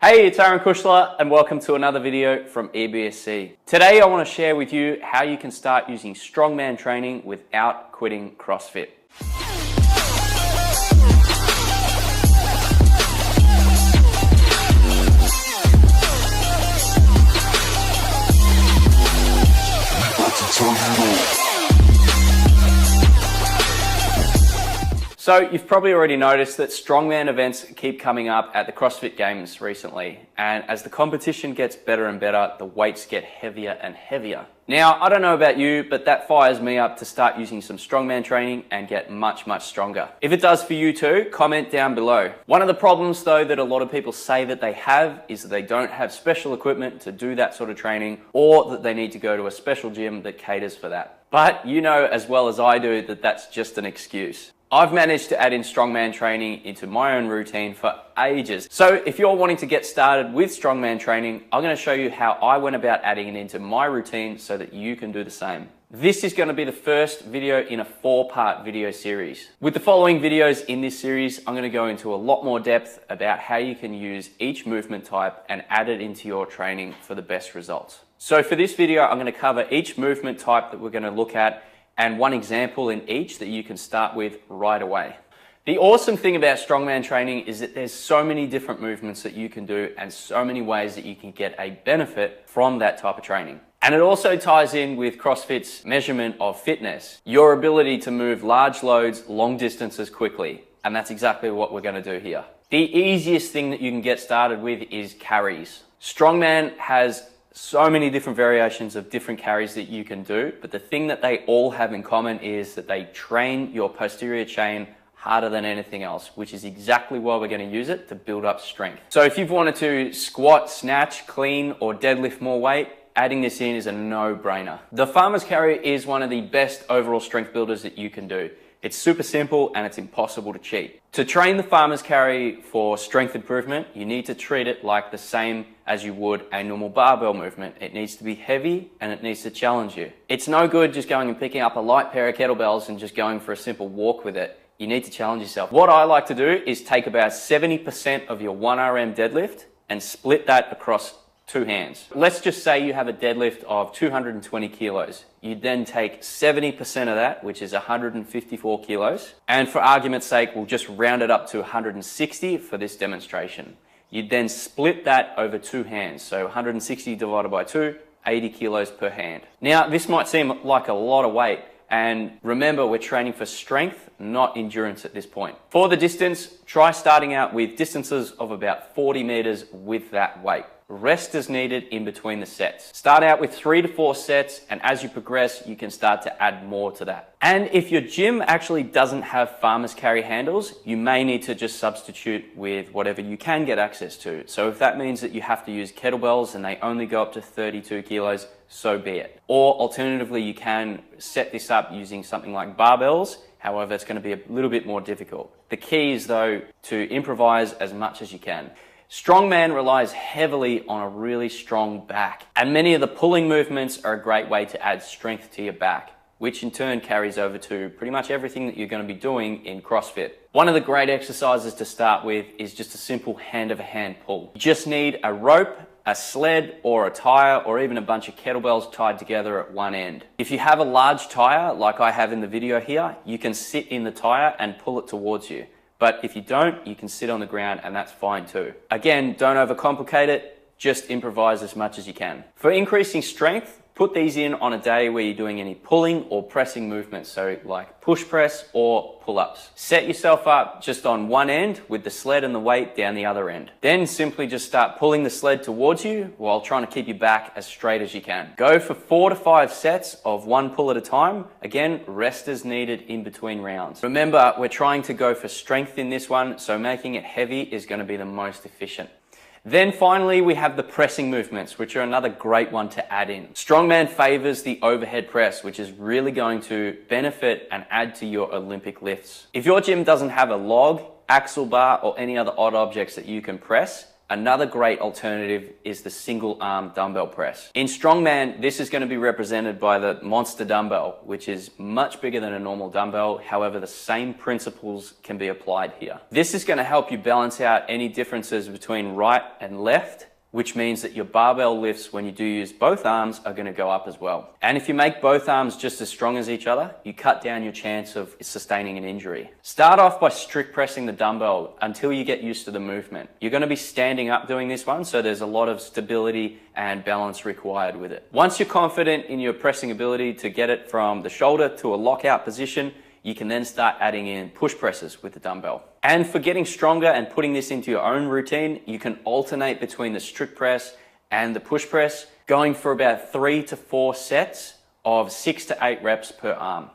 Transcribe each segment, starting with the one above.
Hey, it's Aaron Kushler and welcome to another video from EBSC. Today I want to share with you how you can start using strongman training without quitting CrossFit. So you've probably already noticed that strongman events keep coming up at the CrossFit Games recently. And as the competition gets better and better, the weights get heavier and heavier. Now, I don't know about you, but that fires me up to start using some strongman training and get much stronger. If it does for you too, comment down below. One of the problems though that a lot of people say that they have is that they don't have special equipment to do that sort of training, or that they need to go to a special gym that caters for that. But you know as well as I do that that's just an excuse. I've managed to add in strongman training into my own routine for ages. So if you're wanting to get started with strongman training, I'm going to show you how I went about adding it into my routine so that you can do the same. This is going to be the first video in a 4-part video series. With the following videos in this series, I'm going to go into a lot more depth about how you can use each movement type and add it into your training for the best results. So for this video, I'm going to cover each movement type that we're going to look at and one example in each that you can start with right away. The awesome thing about strongman training is that there's so many different movements that you can do and so many ways that you can get a benefit from that type of training. And it also ties in with CrossFit's measurement of fitness, your ability to move large loads, long distances quickly. And that's exactly what we're going to do here. The easiest thing that you can get started with is carries. Strongman has so many different variations of different carries that you can do, but the thing that they all have in common is that they train your posterior chain harder than anything else, which is exactly why we're going to use it to build up strength. So if you've wanted to squat, snatch, clean, or deadlift more weight, adding this in is a no-brainer. The farmer's carry is one of the best overall strength builders that you can do. It's super simple and it's impossible to cheat. To train the farmer's carry for strength improvement, you need to treat it like the same as you would a normal barbell movement. It needs to be heavy and it needs to challenge you. It's no good just going and picking up a light pair of kettlebells and just going for a simple walk with it. You need to challenge yourself. What I like to do is take about 70% of your 1RM deadlift and split that across 2 hands. Let's just say you have a deadlift of 220 kilos. You then take 70% of that, which is 154 kilos. And for argument's sake, we'll just round it up to 160 for this demonstration. You then split that over 2 hands. So 160 divided by 2, 80 kilos per hand. Now, this might seem like a lot of weight. And remember, we're training for strength, not endurance at this point. For the distance, try starting out with distances of about 40 meters with that weight. Rest is needed in between the sets. Start out with 3 to 4 sets, and as you progress, you can start to add more to that. And if your gym actually doesn't have farmer's carry handles, you may need to just substitute with whatever you can get access to. So if that means that you have to use kettlebells and they only go up to 32 kilos, so be it. Or alternatively, you can set this up using something like barbells. However, it's going to be a little bit more difficult. The key is though to improvise as much as you can. Strongman relies heavily on a really strong back, and many of the pulling movements are a great way to add strength to your back, which in turn carries over to pretty much everything that you're going to be doing in CrossFit. One of the great exercises to start with is just a simple hand-over-hand pull. You just need a rope, a sled, or a tire, or even a bunch of kettlebells tied together at one end. If you have a large tire, like I have in the video here, you can sit in the tire and pull it towards you. But if you don't, you can sit on the ground and that's fine too. Again, don't overcomplicate it, just improvise as much as you can. For increasing strength, put these in on a day where you're doing any pulling or pressing movements, so like push press or pull-ups. Set yourself up just on one end with the sled and the weight down the other end. Then simply just start pulling the sled towards you while trying to keep your back as straight as you can. Go for 4 to 5 sets of 1 pull at a time. Again, rest is needed in between rounds. Remember, we're trying to go for strength in this one, so making it heavy is going to be the most efficient. Then finally, we have the pressing movements, which are another great one to add in. Strongman favors the overhead press, which is really going to benefit and add to your Olympic lifts. If your gym doesn't have a log, axle bar, or any other odd objects that you can press, another great alternative is the single arm dumbbell press. In strongman, this is going to be represented by the monster dumbbell, which is much bigger than a normal dumbbell. However, the same principles can be applied here. This is going to help you balance out any differences between right and left, which means that your barbell lifts when you do use both arms are going to go up as well. And if you make both arms just as strong as each other, you cut down your chance of sustaining an injury. Start off by strict pressing the dumbbell until you get used to the movement. You're going to be standing up doing this one, so there's a lot of stability and balance required with it. Once you're confident in your pressing ability to get it from the shoulder to a lockout position, you can then start adding in push presses with the dumbbell. And for getting stronger and putting this into your own routine, you can alternate between the strict press and the push press, going for about 3 to 4 sets of 6 to 8 reps per arm.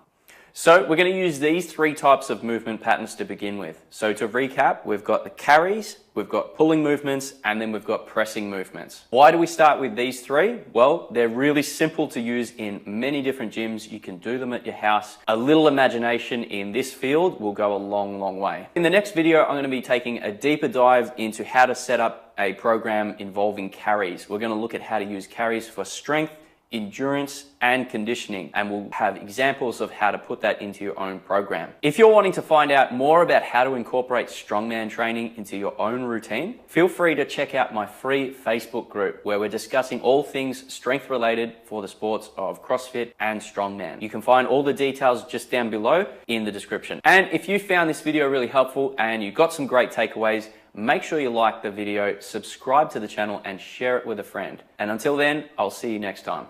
So we're going to use these 3 types of movement patterns to begin with. So to recap, we've got the carries, we've got pulling movements, and then we've got pressing movements. Why do we start with these 3? Well, they're really simple to use in many different gyms. You can do them at your house. A little imagination in this field will go a long, long way. In the next video, I'm going to be taking a deeper dive into how to set up a program involving carries. We're going to look at how to use carries for strength, endurance, and conditioning, and we'll have examples of how to put that into your own program. If you're wanting to find out more about how to incorporate strongman training into your own routine, feel free to check out my free Facebook group where we're discussing all things strength related for the sports of CrossFit and strongman. You can find all the details just down below in the description. And if you found this video really helpful and you got some great takeaways, make sure you like the video, subscribe to the channel, and share it with a friend. And until then, I'll see you next time.